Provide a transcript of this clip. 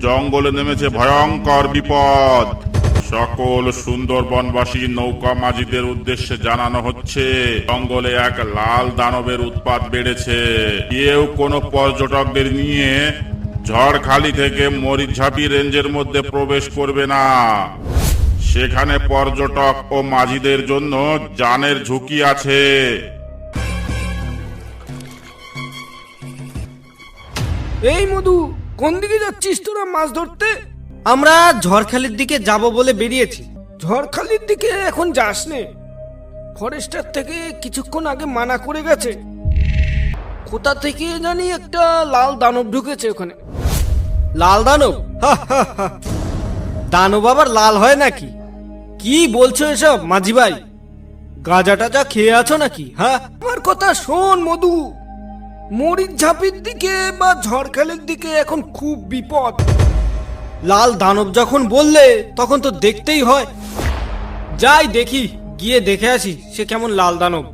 জঙ্গলে নেমেছে ভয়ঙ্কর বিপদ। সকল সুন্দরবনবাসী নৌকা মাঝিদের উদ্দেশ্যে জানানো হচ্ছে, জঙ্গলে এক লাল দানবের উৎপাত বেড়েছে। কেউ কোনো পর্যটকদের নিয়ে ঝড়খালি থেকে মরিচঝাপি রেঞ্জের মধ্যে প্রবেশ করবে না। সেখানে পর্যটক ও মাঝিদের জন্য জানের ঝুঁকি আছে। এই মধু, কোন দিকে যাচ্ছিস তোরা মাছ ধরতে? আমরা ঝড়খালির দিকে যাব বলে বেরিয়েছি। ঝড়খালির দিকে এখন যাস নে, ফরেস্টার থেকে কিছুক্ষণ আগে মানা করে গেছে। কোথা থেকে জানি একটা লাল দানব ঢুকেছে ওখানে। লাল দানব? দানব আবার লাল হয় নাকি? কি বলছো এসব মাঝি ভাই? গাঁজা টাজা খেয়ে আছো নাকি? হ্যাঁ, আমার কথা শোন মধু, মরিচঝাপির দিকে বা ঝড়খালির দিকে এখন খুব বিপদ। লাল দানব যখন বললে তখন তো দেখতেই হয়। যাই দেখি, গিয়ে দেখে আসি সে কেমন লাল দানব।